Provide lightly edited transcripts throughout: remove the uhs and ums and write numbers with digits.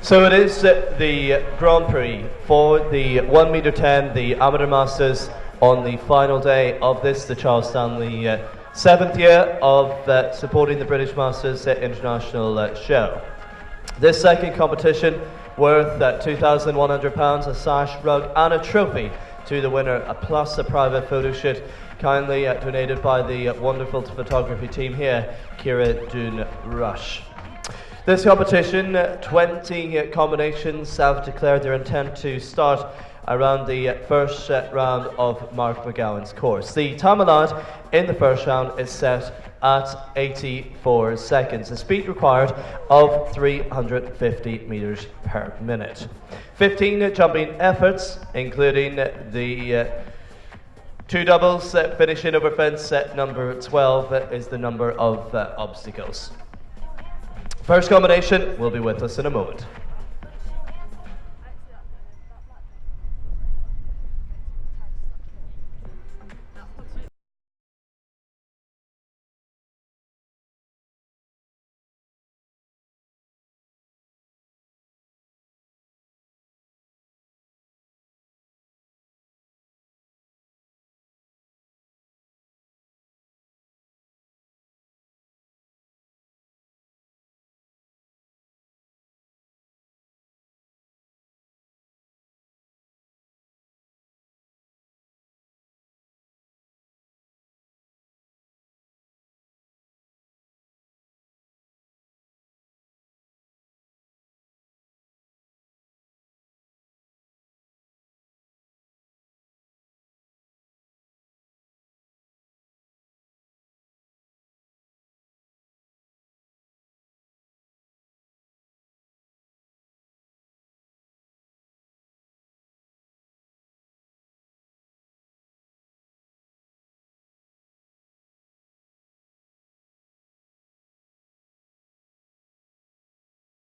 So it is the Grand Prix for the 1m10, the Amateur Masters, on the final day of this, the Charles Stanley 7th year of supporting the British Masters International Show. This second competition, worth £2,100, a sash, rug and a trophy to the winner, plus a private photo shoot, kindly donated by the wonderful photography team here, Kira Dune Rush. This competition, 20 combinations have declared their intent to start around the first round of Mark McGowan's course. The time allowed in the first round is set at 84 seconds, a speed required of 350 meters per minute. 15 jumping efforts, including the two doubles, finishing over fence. Number 12 is the number of obstacles. First combination will be with us in a moment.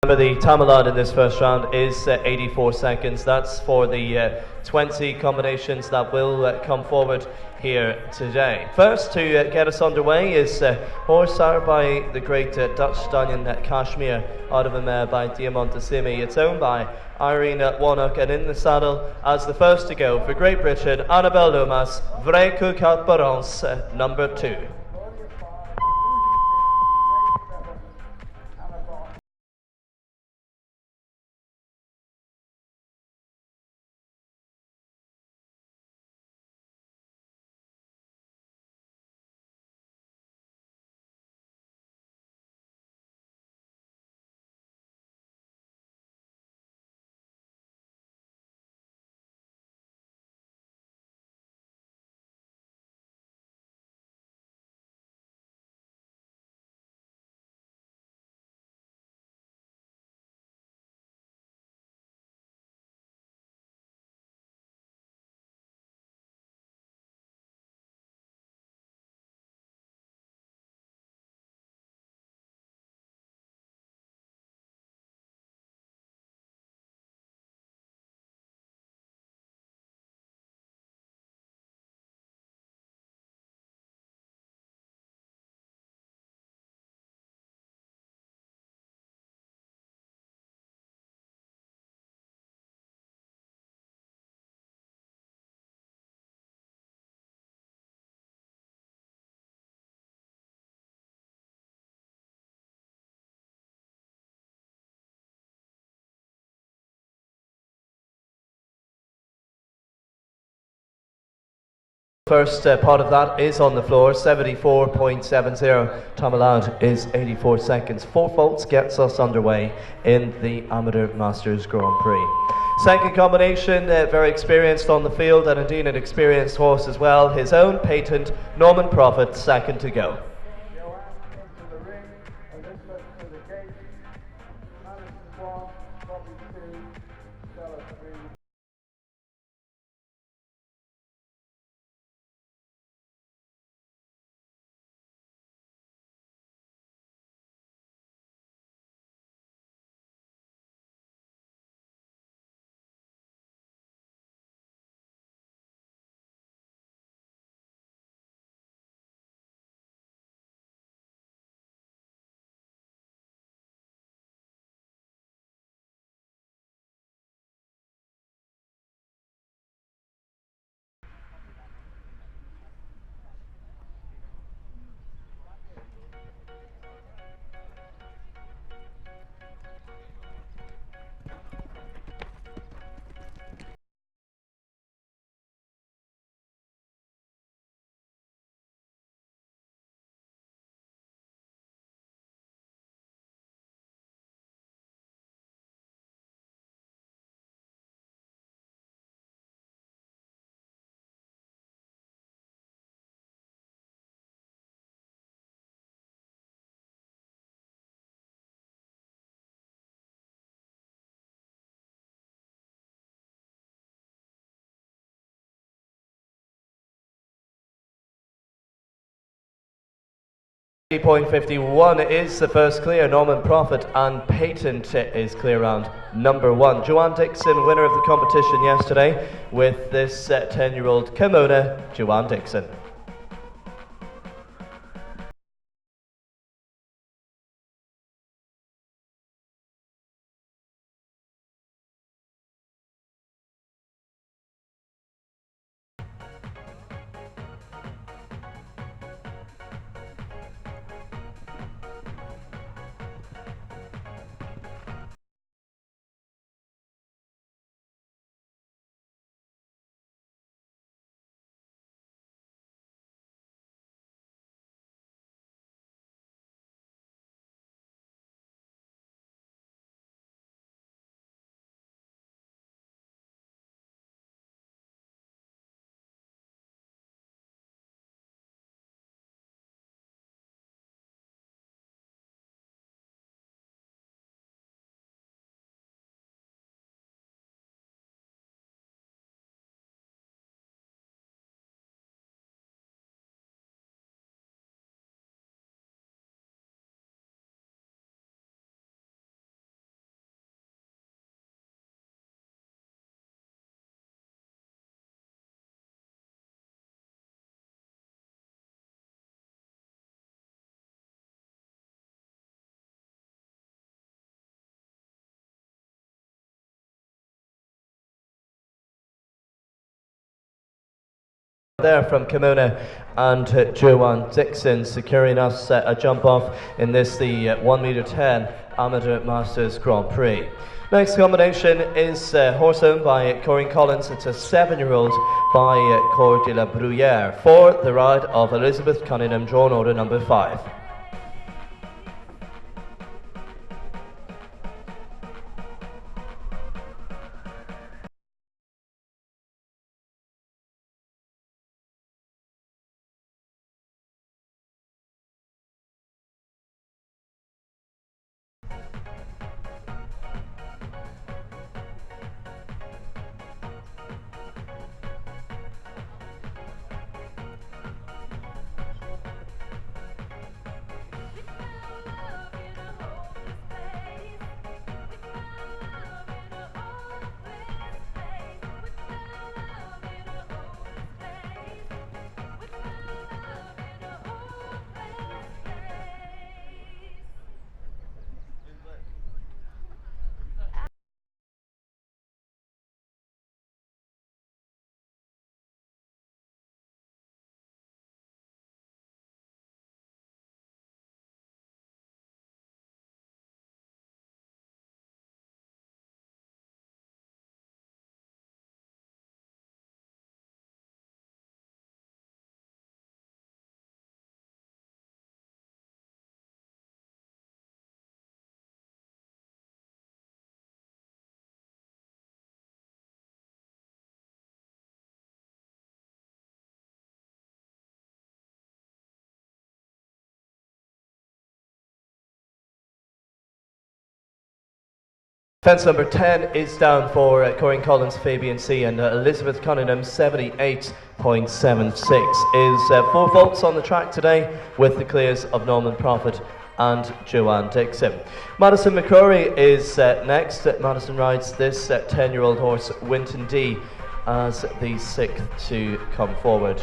The time allowed in this first round is 84 seconds. That's for the 20 combinations that will come forward here today. First to get us underway is horse sired by the great Dutch stallion Kashmir, out of a mare by Diamantissimi. It's owned by Irene Warnock, and in the saddle as the first to go for Great Britain, Annabelle Lomas, Vrai Coucat Barons, number 2. First part of that is on the floor, 74.70. Time allowed is 84 seconds. 4 faults gets us underway in the Amateur Masters Grand Prix. Second combination, very experienced on the field, and indeed an experienced horse as well. His own patent, Norman Prophet, second to go. 3.51 is the first clear. Norman Prophet and Patent is clear round number 1. Joanne Dixon, winner of the competition yesterday, with this 10-year-old Kimona, Joanne Dixon. There from Kimona and Joanne Dixon, securing us a jump off in this, the 1m10 Amateur Masters Grand Prix. Next combination is horse owned by Corinne Collins. It's a 7-year-old by Coeur de la Bruyere for the ride of Elizabeth Cunningham, drawn order number 5. Fence number 10 is down for Corinne Collins, Fabian C, and Elizabeth Cunningham. 78.76 is 4 faults on the track today, with the clears of Norman Prophet and Joanne Dixon. Madison McCrory is next. Madison rides this 10-year-old horse, Winton D, as the 6th to come forward.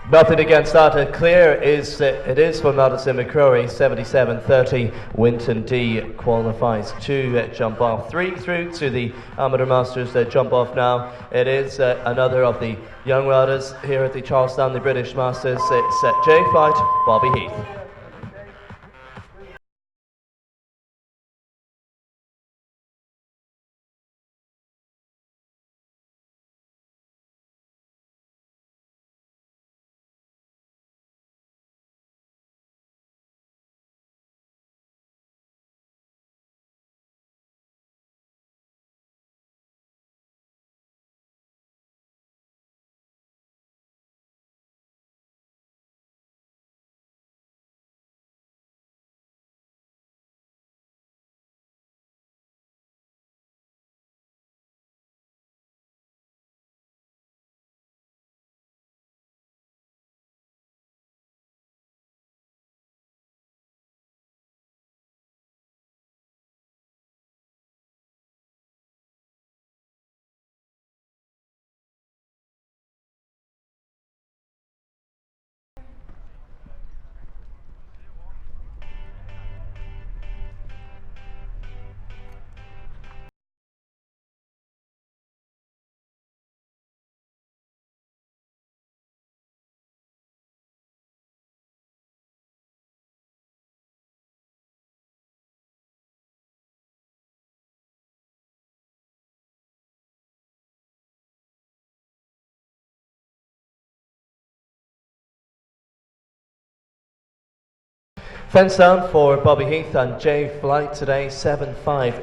Nothing against that. Clear is it is for Madison McCrory. 77-30. Winton D qualifies to jump off. 3 through to the Amateur Masters jump off now. It is another of the young riders here at the Charles Stanley British Masters. It's J Flight, Bobby Heath. Fence down for Bobby Heath and J Flight today. 7-5,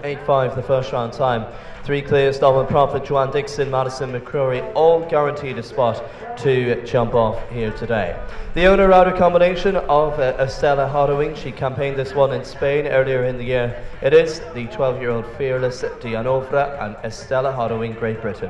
8-5 the first round time. 3 clears, Donald Prophet, Joanne Dixon, Madison McCrory, all guaranteed a spot to jump off here today. The owner-rider combination of Estella Hodowing. She campaigned this one in Spain earlier in the year. It is the 12-year-old Fearless Dianovra and Estella Hodowing, Great Britain.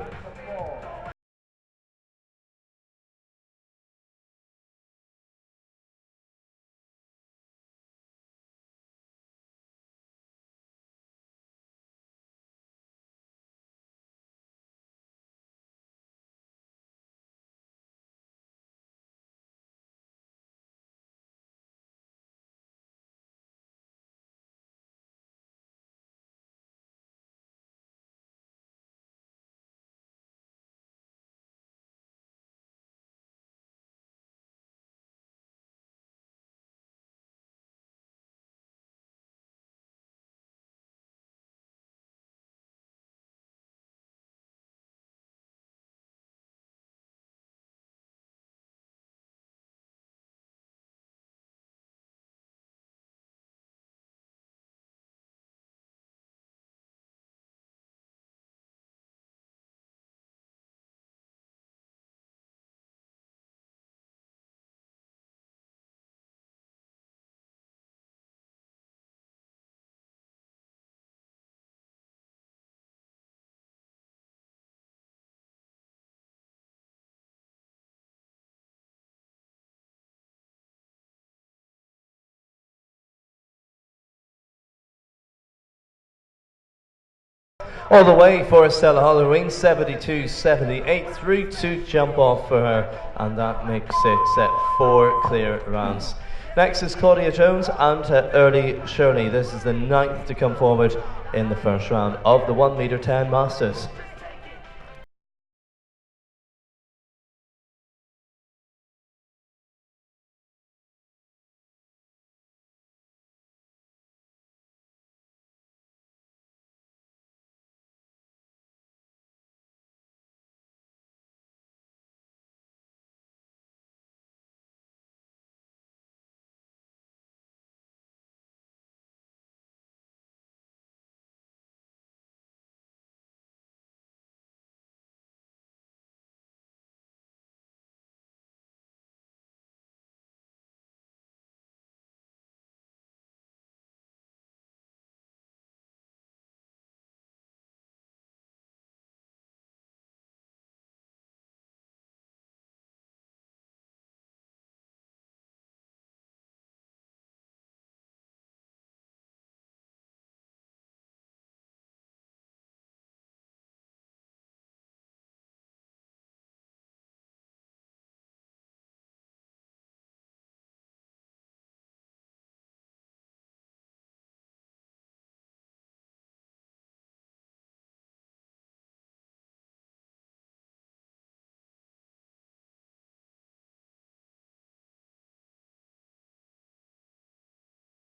All the way for Estella Hodowing, 72-78 through to jump off for her, and that makes it 4 clear rounds. Next is Claudia Jones and Early Shirley. This is the 9th to come forward in the first round of the 1m10 Masters.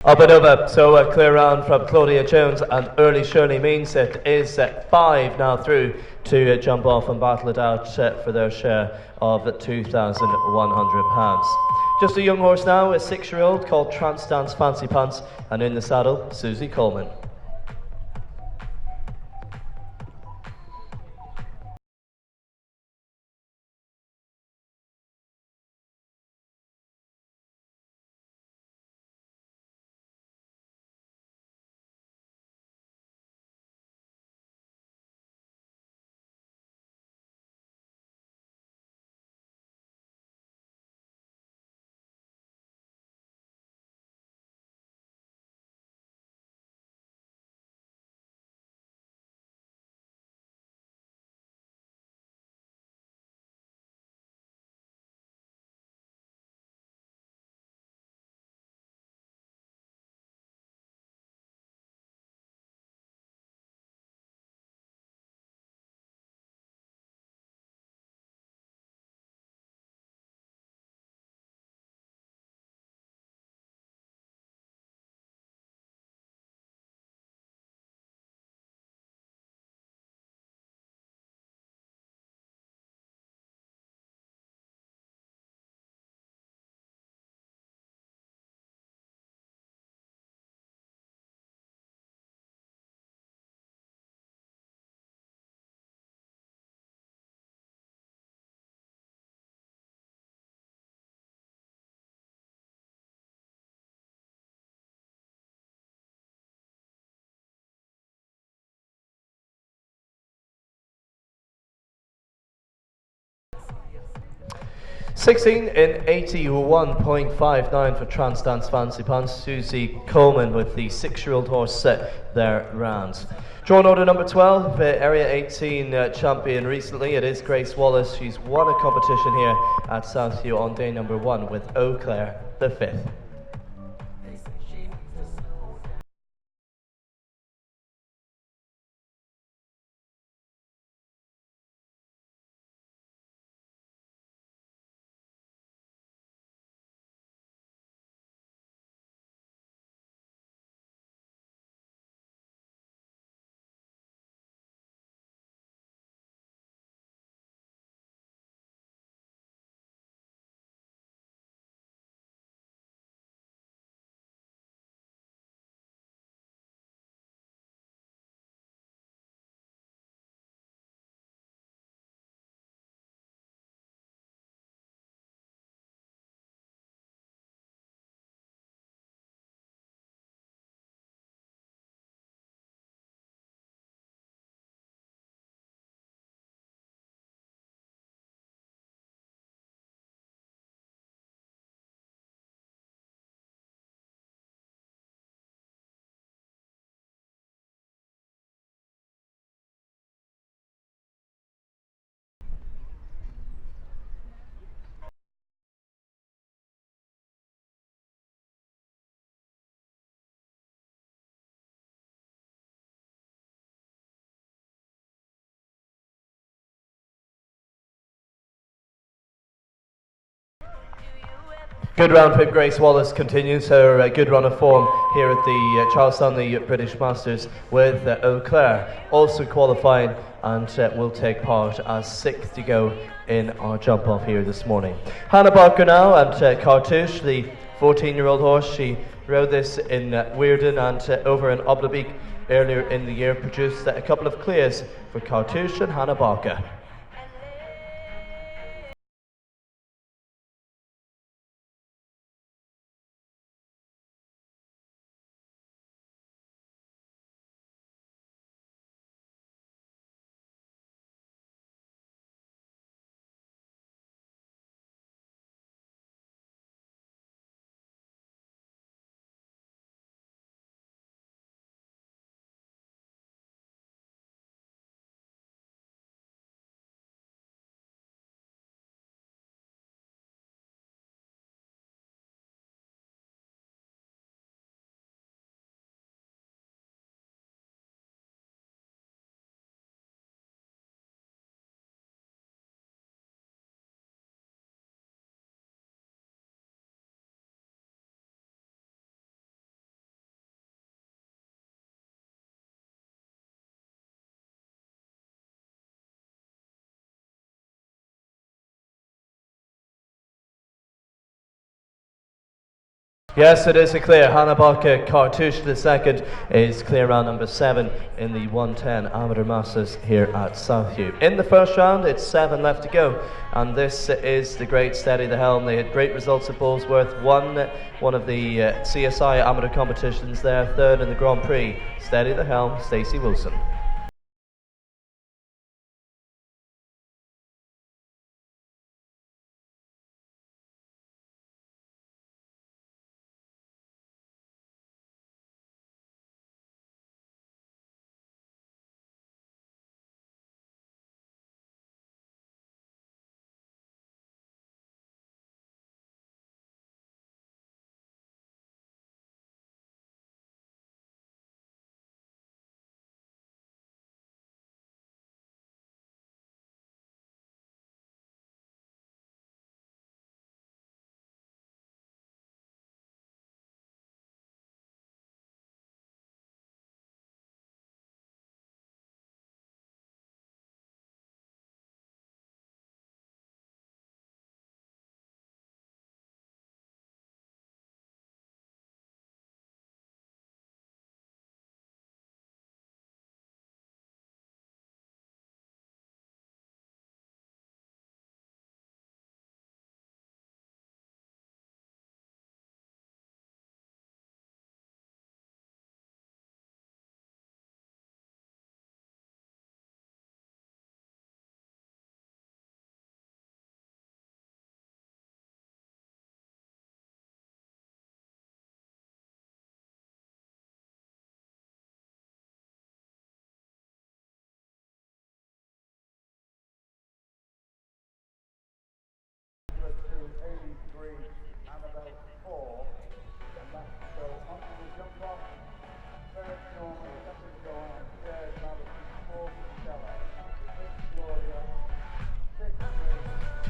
Up and over, so a clear round from Claudia Jones and early Shirley means it is 5 now through to jump off and battle it out for their share of £2,100. Just a young horse now, a 6-year-old called Trance Dance Fancy Pants, and in the saddle, Susie Coleman. (16 in 81.59 for Trance Dance Fancy Pants. Susie Coleman with the 6-year-old horse set their rounds. Drawn order number 12, Area 18 champion recently. It is Grace Wallace. She's won a competition here at Southview on day number 1 with Eau Claire the 5th. Good round for Grace Wallace continues her good run of form here at the Charles Stanley British Masters with Eau Claire also qualifying and will take part as 6th to go in our jump off here this morning. Hannah Barker now and Cartouche, the 14-year-old horse. She rode this in Weirden and over in Oblabeek earlier in the year, produced a couple of clears for Cartouche and Hannah Barker. Yes, it is a clear. Hanabaka Cartouche II is clear round number 7 in the 110 Amateur Masters here at Southview. In the first round, it's 7 left to go, and this is the great Steady the Helm. They had great results at Bullsworth, won one of the CSI amateur competitions there, third in the Grand Prix. Steady the Helm, Stacey Wilson.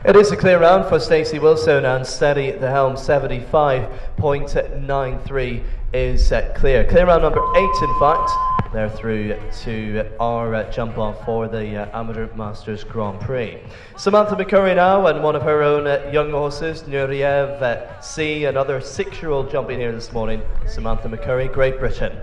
It is a clear round for Stacey Wilson, and Steady the Helm 75.93 is clear. Clear round number 8, in fact. They're through to our jump off for the Amateur Masters Grand Prix. Samantha McCurry now, and one of her own young horses, Nureyev C, another 6-year-old jumping here this morning. Samantha McCurry, Great Britain.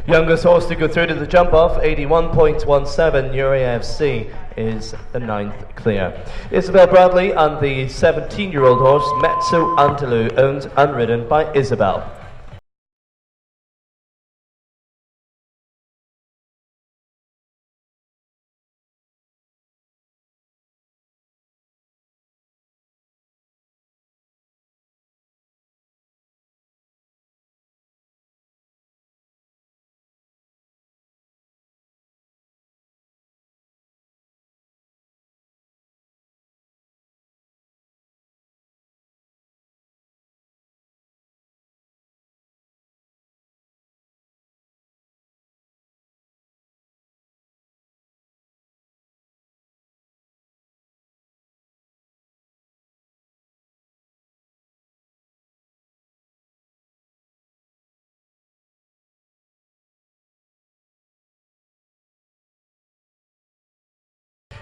Youngest horse to go through to the jump off, 81.17, Nureyev C is the 9th clear. Isabel Bradley and the 17-year-old horse, Mezzo Antelou, owned and ridden by Isabel.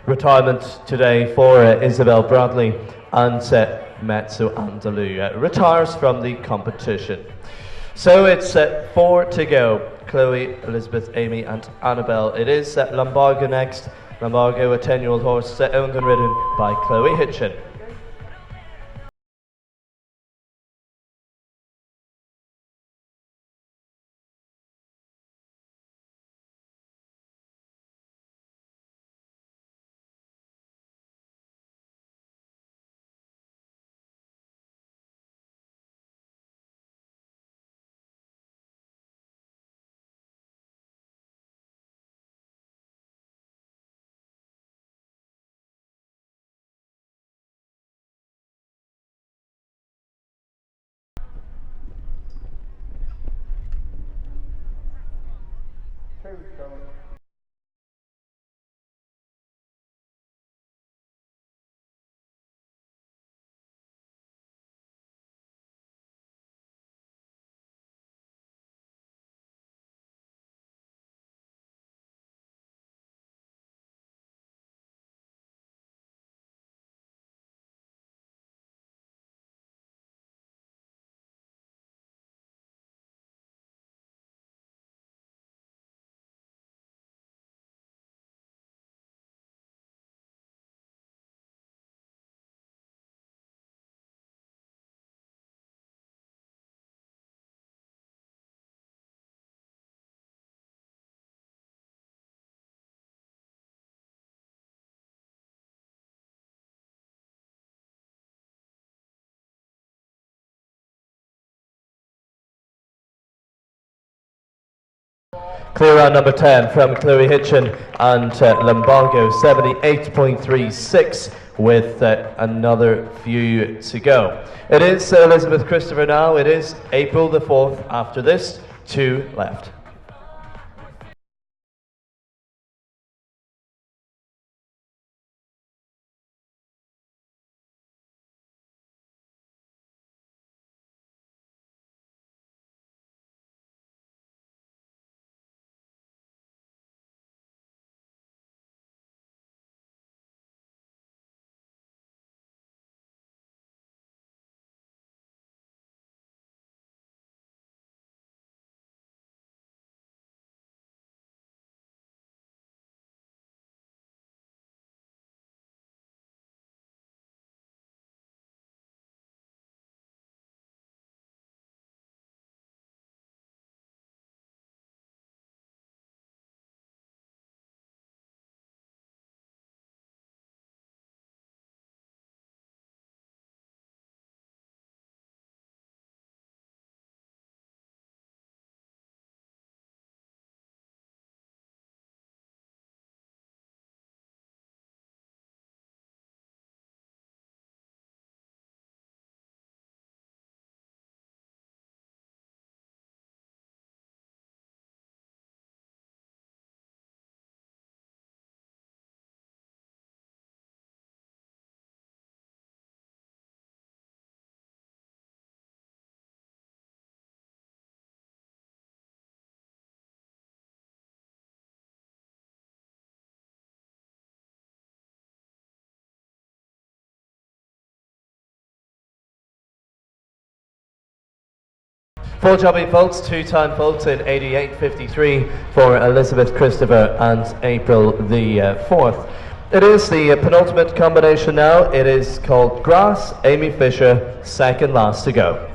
retirement today for Isabel Bradley and Metsu Andalou retires from the competition. So it's 4 to go. Chloe, Elizabeth, Amy and Annabelle. It is Lombargo next. Lombargo, a 10-year-old horse owned and ridden by Chloe Hitchin. Clear round number 10 from Chloe Hitchin and Lombargo, 78.36 with another few to go. It is Elizabeth Christopher now. It is April the 4th after this. 2 left. Full jobbing folks, 2-time folks in 88.53 for Elizabeth Christopher and April the 4th. It is the penultimate combination now. It is called Grass. Amy Fisher, second last to go.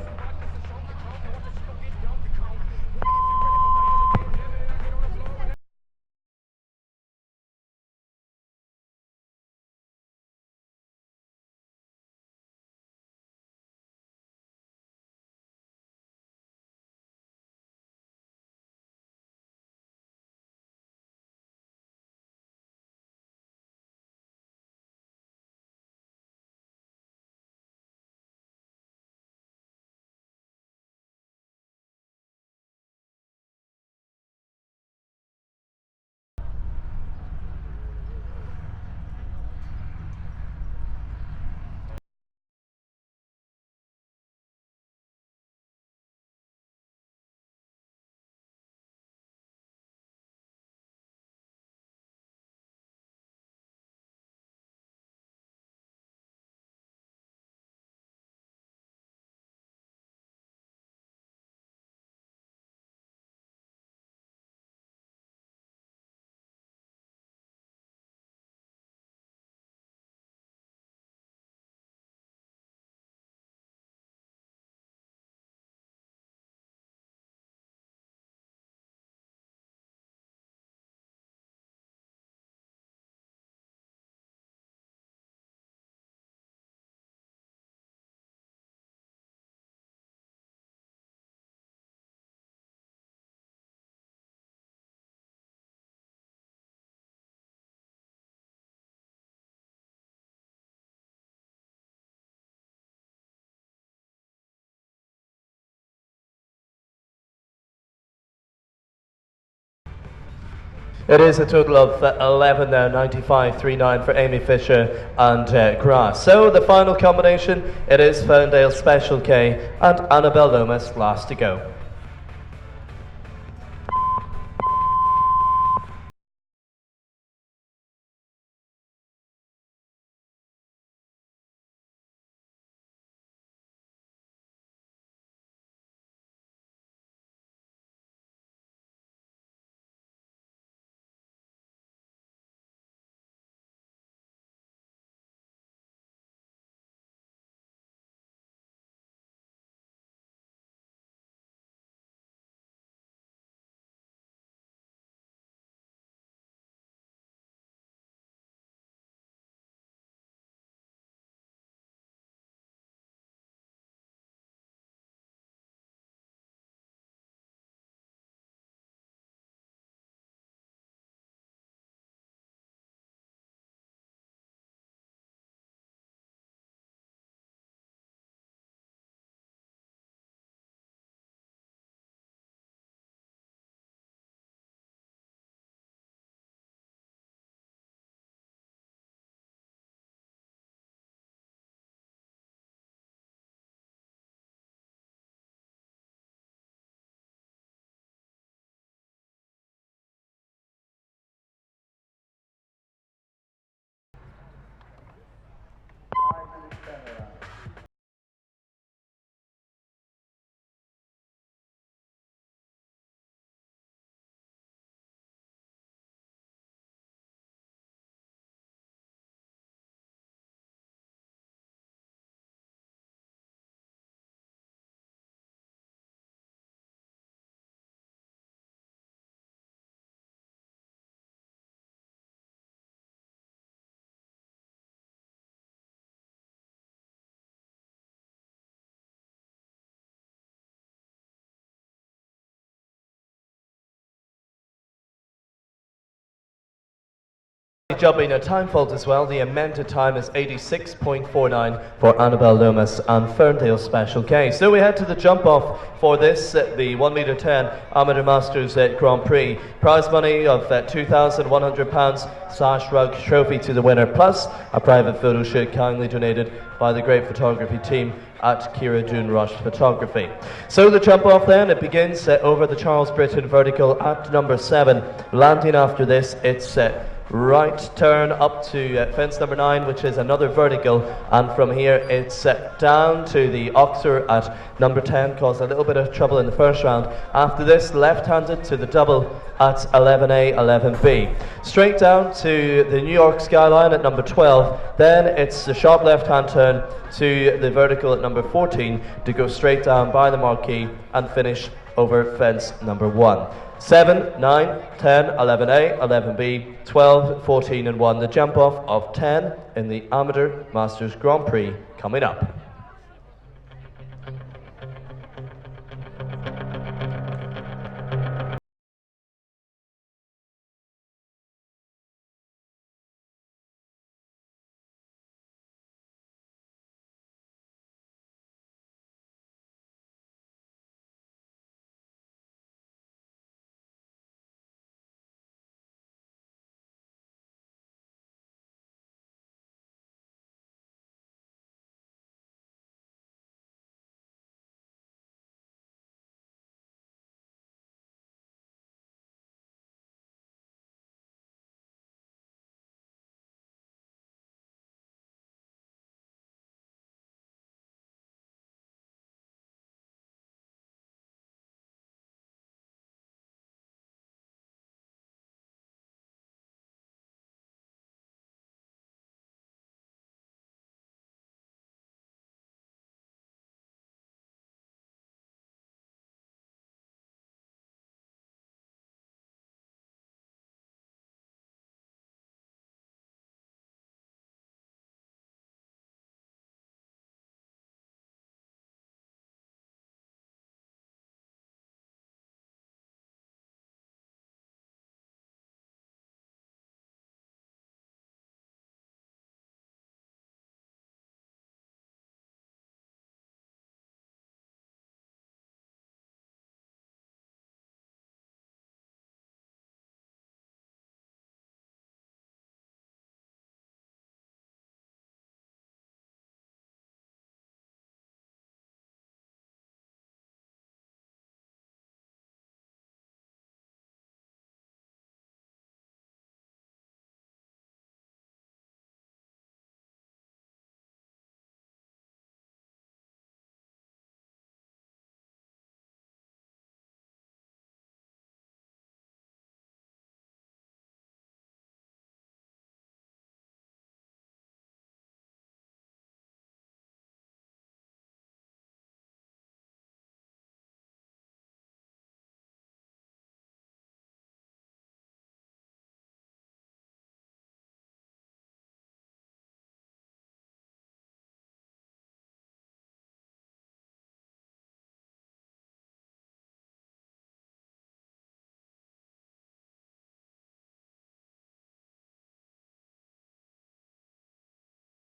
It is a total of 11 there, 95.39 for Amy Fisher and Grass. So the final combination, it is Ferndale Special K and Annabelle Lomas last to go. Jumping a time fault as well. The amended time is 86.49 for Annabelle Lomas and Ferndale Special K. So we head to the jump off for this, the 1 metre 10 Amateur Masters Grand Prix. Prize money of £2,100, sash rug trophy to the winner, plus a private photo shoot kindly donated by the great photography team at Kira June Rush Photography. So the jump off then, it begins over the Charles Britton vertical at number 7. Landing after this, it's right turn up to fence number 9, which is another vertical, and from here it's down to the Oxer at number 10, caused a little bit of trouble in the first round. After this, left-handed to the double at 11A, 11B. Straight down to the New York skyline at number 12, then it's the sharp left-hand turn to the vertical at number 14 to go straight down by the marquee and finish over fence number 1. 7, 9, 10, 11A, 11B, 12, 14 and 1. The jump off of 10 in the Amateur Masters Grand Prix coming up.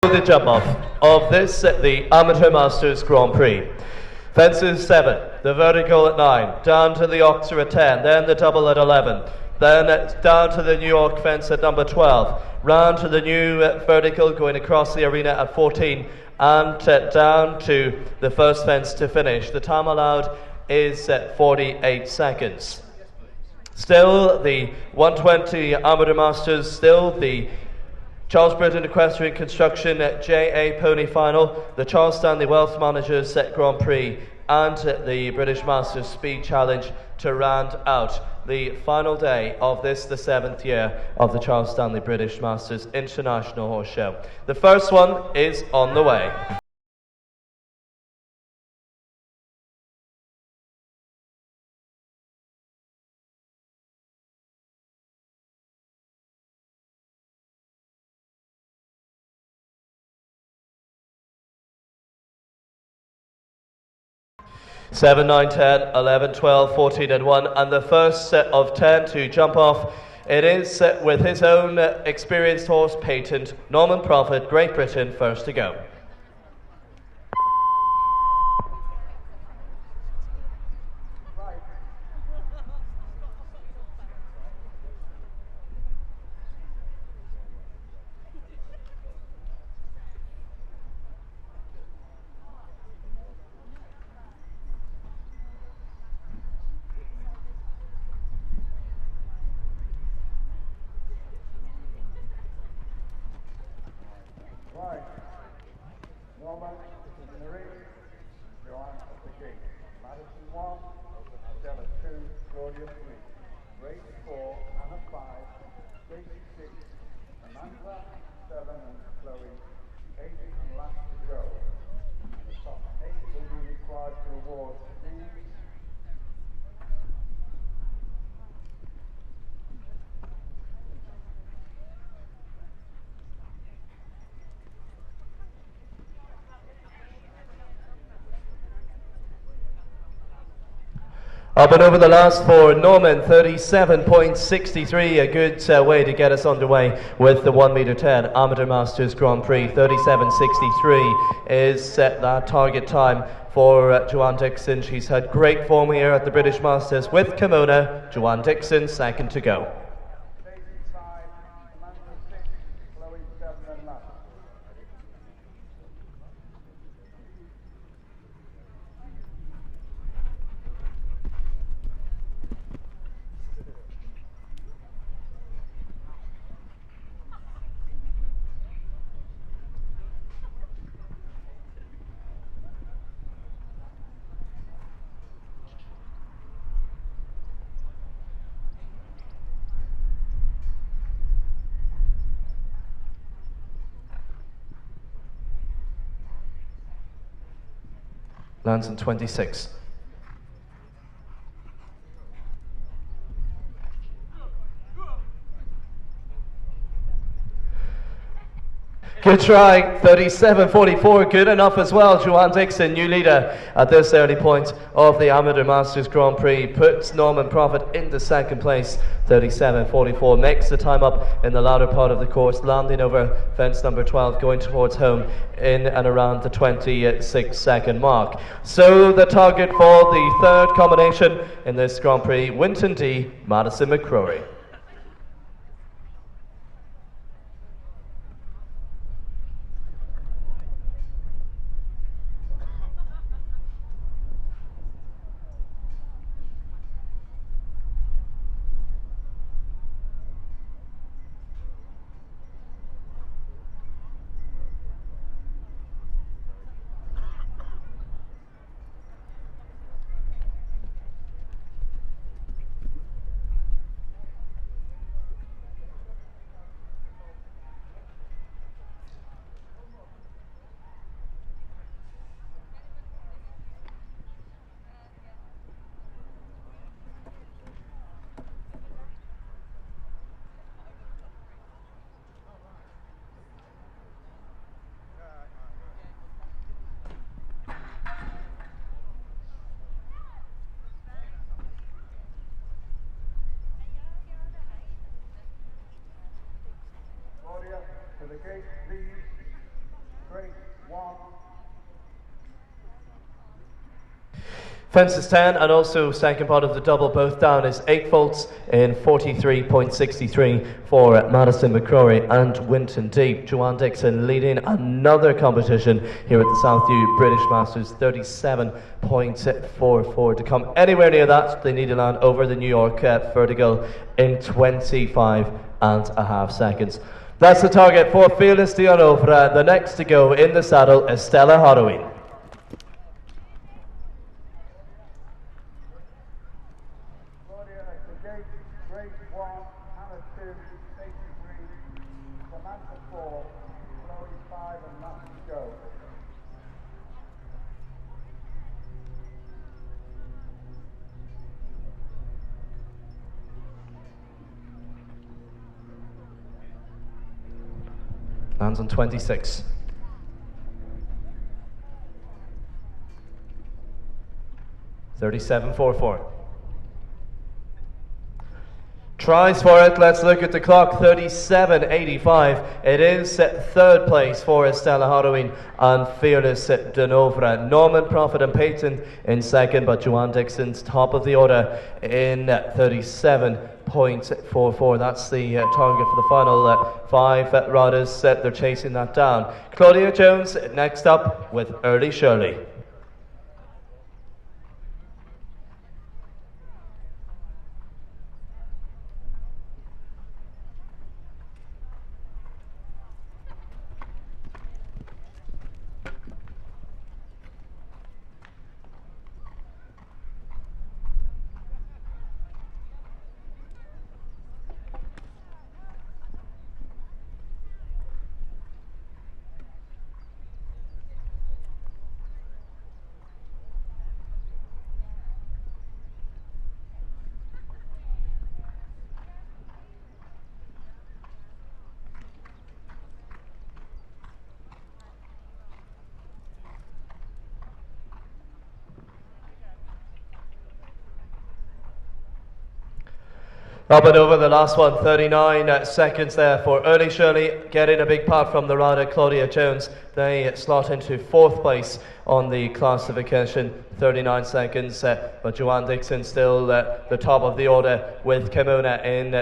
The jump off of this, the Amateur Masters Grand Prix. Fences 7, the vertical at 9, down to the Oxer at 10, then the double at 11, then down to the New York fence at number 12, round to the new vertical going across the arena at 14, and down to the first fence to finish. The time allowed is 48 seconds. Still the 120 Amateur Masters, still the Charles Britton Equestrian Construction JA Pony Final, the Charles Stanley Wealth Managers Grand Prix, and the British Masters Speed Challenge to round out the final day of this, the 7th year of the Charles Stanley British Masters International Horse Show. The first one is on the way. Seven, 9, 10, 11, 12, 14 and 1, and the first set of 10 to jump off. It is with his own experienced horse patent, Norman Prophet, Great Britain, first to go. Norman is in the ring. Joanne at the gate. Madison 1, Stella 2, Claudia 3. Race 4, Anna 5, Stacey 6, Amanda 7 and Chloe 8 and last to go. And the top 8 will be required to award these. Up and over the last for Norman, 37.63, a good way to get us underway with the 1 meter 10 Amateur Masters Grand Prix. 37.63 is that target time for Joanne Dixon. She's had great form here at the British Masters with Kimona. Joanne Dixon, second to go. Lands in 26. Good try, 37.44, good enough as well. Joanne Dixon, new leader at this early point of the Amateur Masters Grand Prix, puts Norman Prophet into second place, 37.44, makes the time up in the latter part of the course, landing over fence number 12, going towards home in and around the 26-second mark. So the target for the third combination in this Grand Prix, Winton D, Madison McCrory. To the gate, please. Fences 10 and also second part of the double both down is 8 faults in 43.63 for Madison McCrory and Winton Deep. Joanne Dixon leading another competition here at the South U British Masters, 37.44. To come anywhere near that, they need to land over the New York vertical in 25.5 seconds. That's the target for Fearless Dianovra. The next to go in the saddle is Stella Halloween. Lands on 26. $37.44. Tries for it. Let's look at the clock. 37.85. It is third place for Stella Halloween and Fearless Dianovra. Norman, Prophet and Peyton in second, but Joanne Dixon's top of the order in 37.44. That's the target for the final 5 riders. They're chasing that down. Claudia Jones next up with Early Shirley. Up and over the last one, 39 seconds there for Early Shirley, getting a big part from the rider Claudia Jones. They slot into 4th place on the classification, 39 seconds, but Joanne Dixon still the top of the order with Kimona in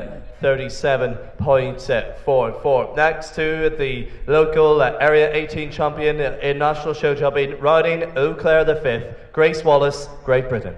37.44. Next to the local Area 18 champion in national show jumping, riding Eau Claire the 5th, Grace Wallace, Great Britain.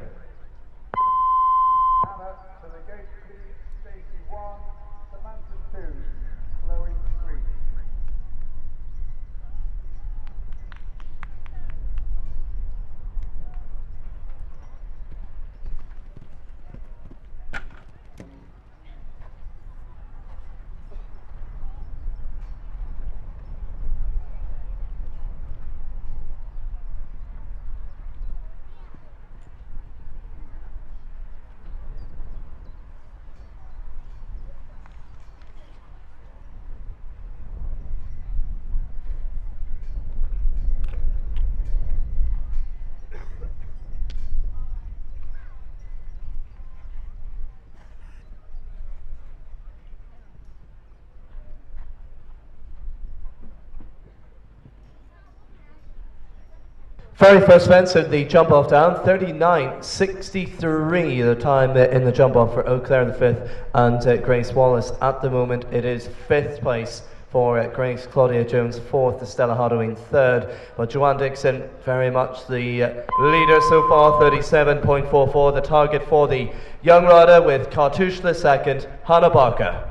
Very first fence at the jump off down, 39.63 the time in the jump off for Eau Claire the 5th and Grace Wallace. At the moment it is 5th place for Grace, Claudia Jones 4th, Stella Halloween 3rd, but Joanne Dixon very much the leader so far, 37.44. The target for the young rider with Cartouche the 2nd, Hannah Barker.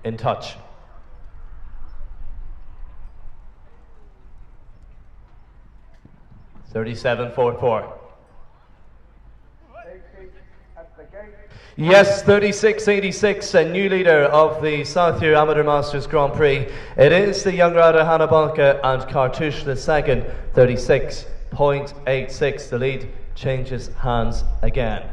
In touch. $37.44. Yes, 36.86, a new leader of the South U Amateur Masters Grand Prix. It is the young rider Hannah Balka and Cartouche the 2nd, 36.86. The lead changes hands again.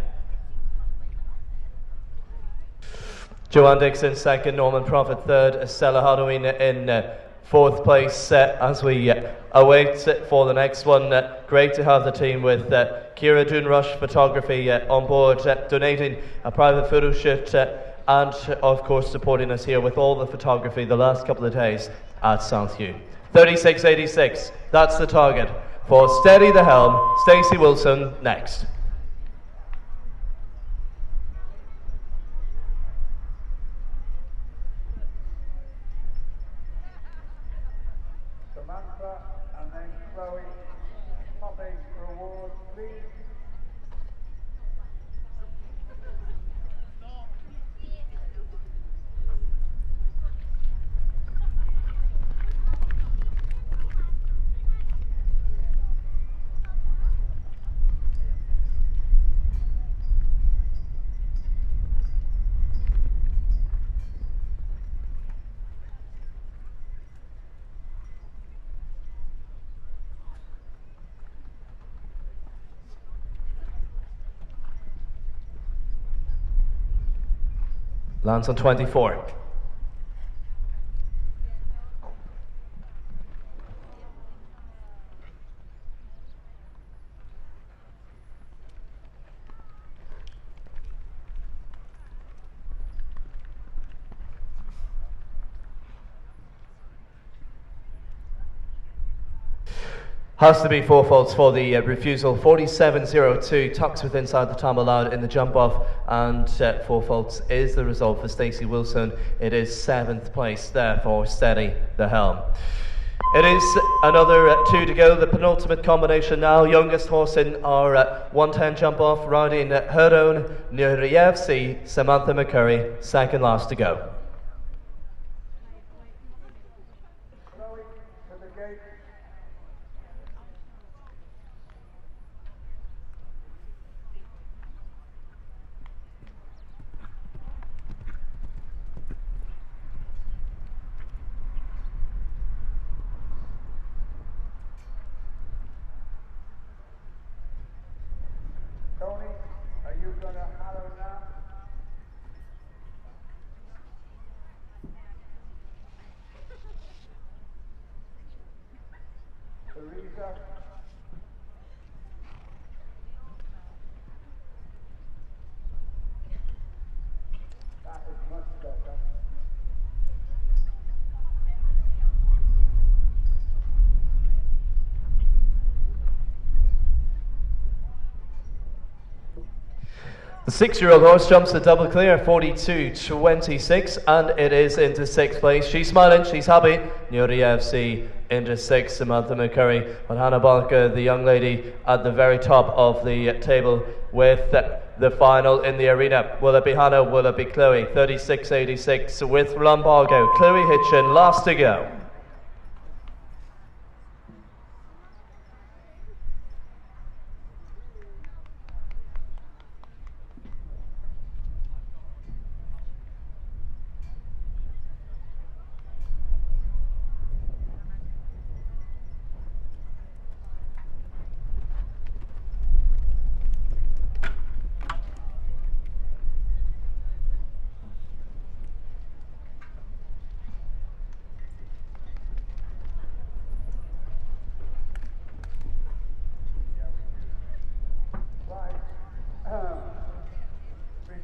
Joanne Dixon second, Norman Prophet third, Stella Hadouin in fourth place as we await for the next one. Great to have the team with Kira Dunrush Photography on board, donating a private photo shoot and of course supporting us here with all the photography the last couple of days at Southview. 36.86, that's the target for Steady the Helm. Stacey Wilson next. Samantha and then Chloe. Poppy for award, please. Lands on 24. Has to be 4 faults for the refusal. 47.02 tucks with inside the time allowed in the jump off, and 4 faults is the result for Stacey Wilson. It is 7th place there for Steady the Helm. It is another 2 to go, the penultimate combination now. Youngest horse in our 110 jump off, riding her own Nurievsi, Samantha McCurry, second last to go. Chloe to the gate. Tony, are you going to harrow now? Teresa. That is much better. The 6-year-old horse jumps the double clear, 42.26, and it is into 6th place. She's smiling, she's happy. Nurievsi into 6th, Samantha McCurry, and Hannah Balka, the young lady, at the very top of the table with the final in the arena. Will it be Hannah? Will it be Chloe? 36.86 with Lombardo. Chloe Hitchin, last to go.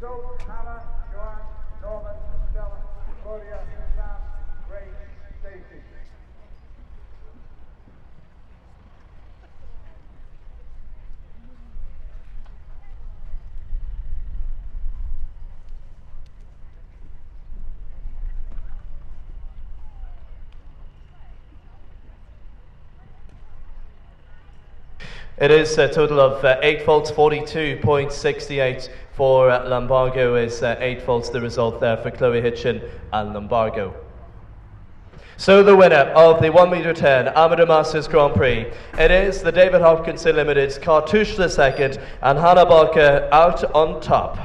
Result, Hannah, Joanne, Norman, Stella, Claudia, Sam, Grace, Stacey. It is a total of 8 faults, 42.68 for Lombardo is 8 faults, the result there for Chloe Hitchin and Lombardo. So the winner of the 1m10 Amateur Masters Grand Prix, it is the David Hopkinson Limited's Cartouche II and Hannah Balka out on top.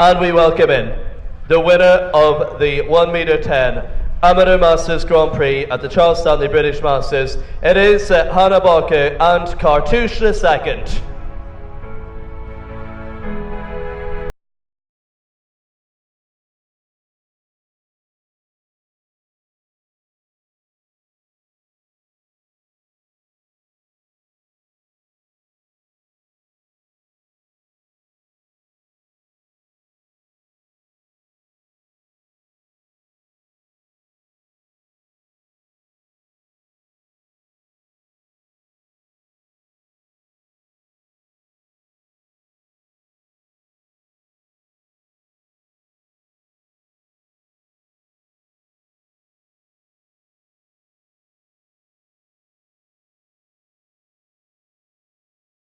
And we welcome in the winner of the 1 metre 10 Amateur Masters Grand Prix at the Charles Stanley British Masters. It is Hannah Barker and Cartouche the second.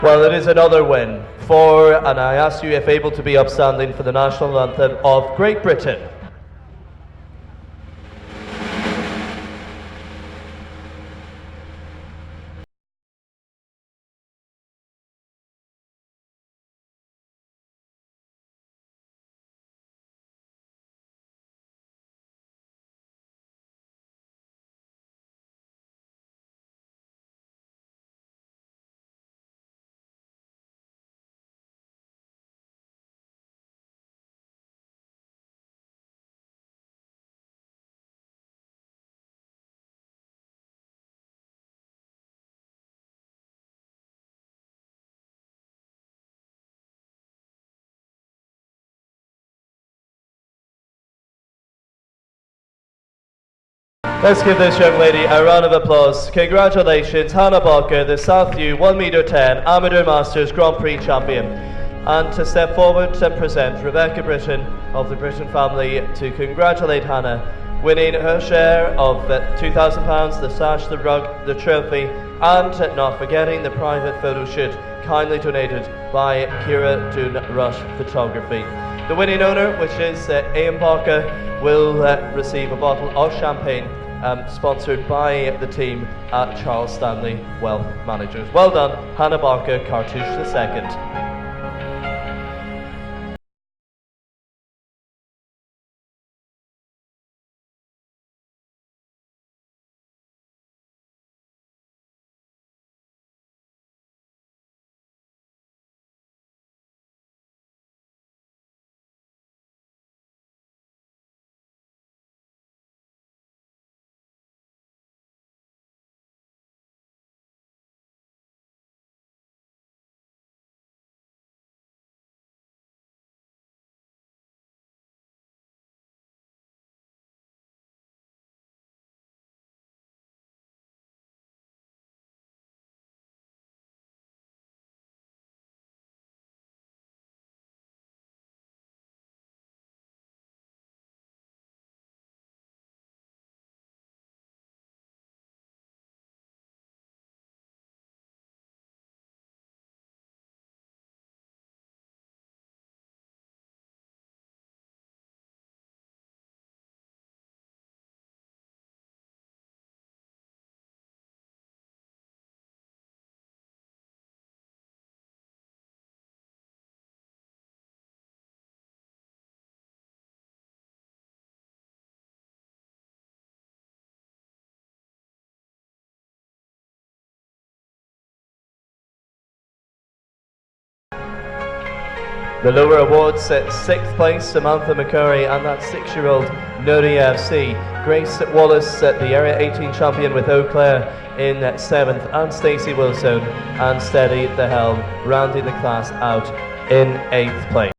Well, it is another win for, and I ask you if able to be upstanding, for the national anthem of Great Britain. Let's give this young lady a round of applause. Congratulations, Hannah Barker, the Southview 1 metre 10 Amateur Masters Grand Prix champion. And to step forward and present Rebecca Britton of the Britton family to congratulate Hannah, winning her share of £2,000, the sash, the rug, the trophy, and not forgetting the private photo shoot kindly donated by Kira Doon Rush Photography. The winning owner, which is Ian Barker, will receive a bottle of champagne sponsored by the team at Charles Stanley Wealth Managers. Well done, Hannah Barker, Cartouche the second. The lower awards set 6th place Samantha McCurry and that 6-year-old Nuri FC. Grace Wallace, the Area 18 champion with Eau Claire in 7th, and Stacey Wilson and Steady the Helm rounding the class out in 8th place.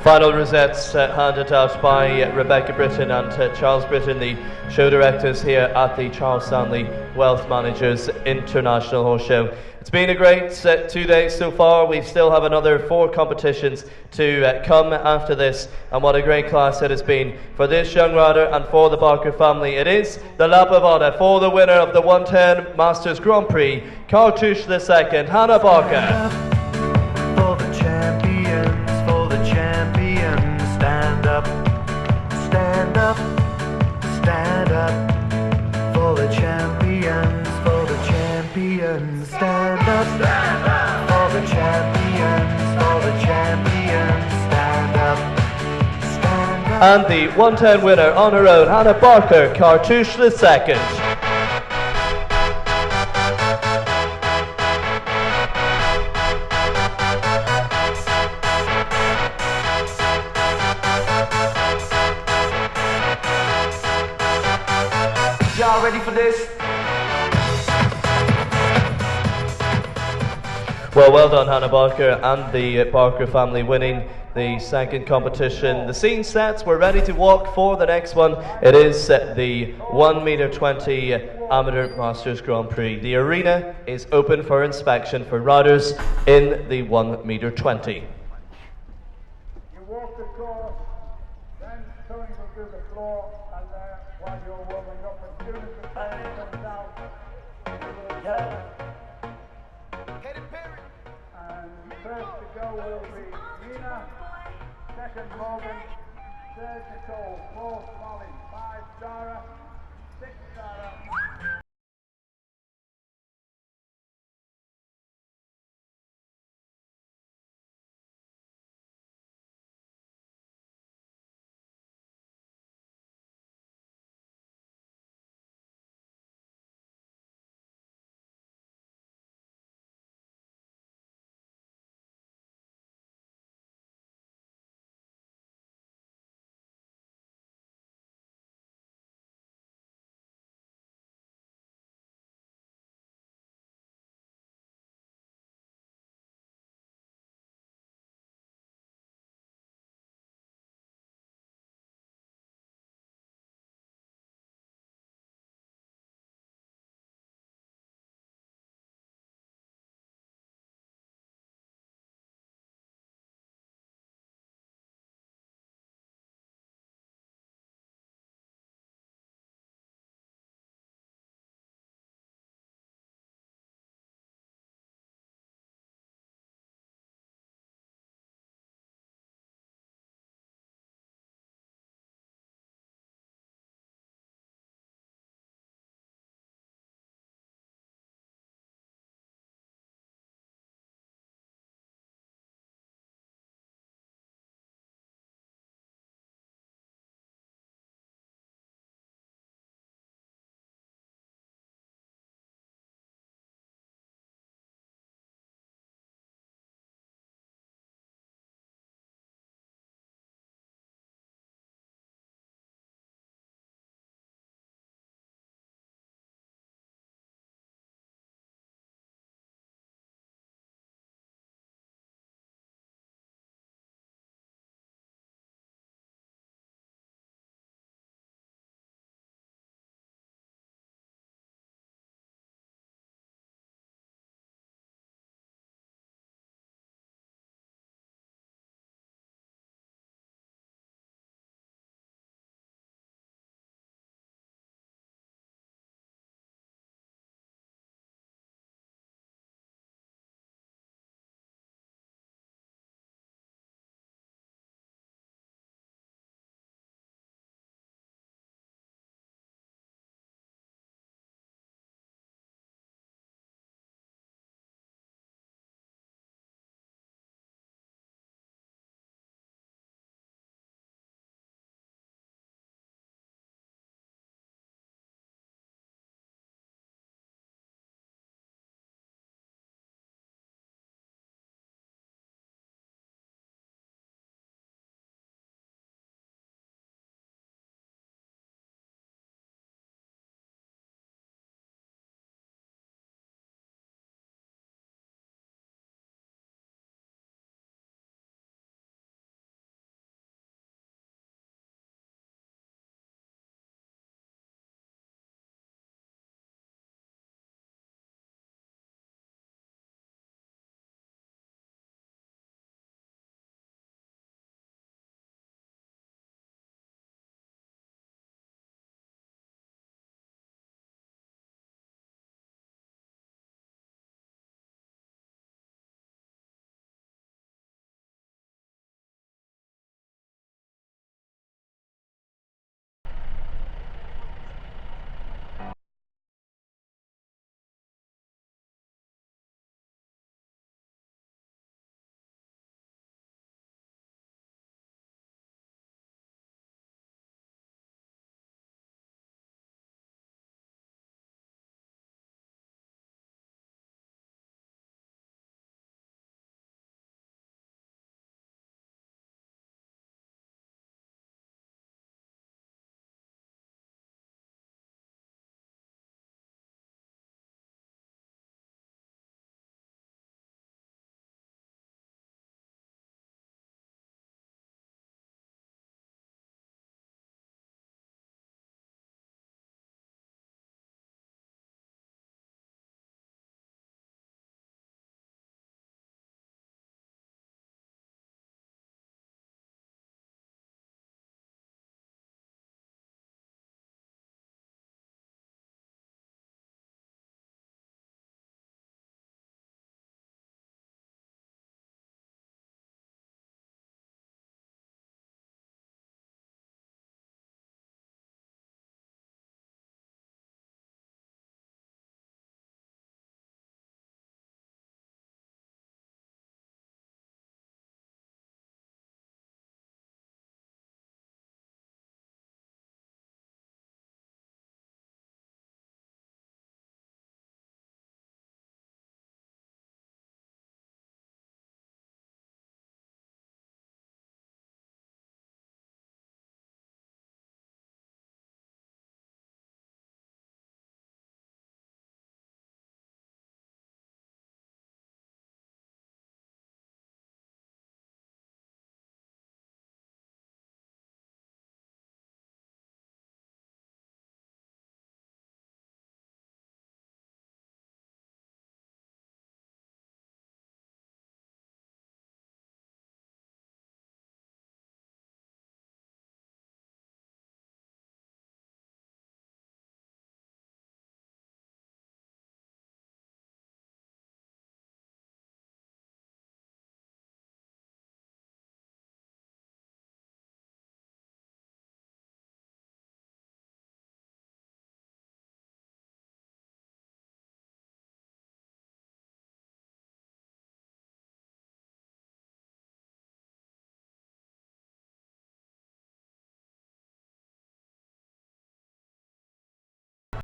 Final rosettes handed out by Rebecca Britton and Charles Britton, the show directors here at the Charles Stanley Wealth Managers International Horse Show. It's been a great 2 days so far. We still have another 4 competitions to come after this, and what a great class it has been for this young rider and for the Barker family. It is the lap of honour for the winner of the 110 Masters Grand Prix, Cartouche II, Hannah Barker. For the champions, stand up, stand up, stand up. For the champions, stand up, stand up. For the champions, stand up, stand up. And the 110 winner on her own, Hannah Barker, Cartouche II. Y'all ready for this? Well done, Hannah Barker and the Barker family winning the second competition. The scene sets, we're ready to walk for the next one. It is the 1m20 Amateur Masters Grand Prix. The arena is open for inspection for riders in the 1m20. You walk the course, then Tony will do the floor, and while you're warming up, as soon as the time comes out, you will and first to go will be Nina, second Morgan, third Nicole, fourth Molly, 5 Sarah, 6 Sarah,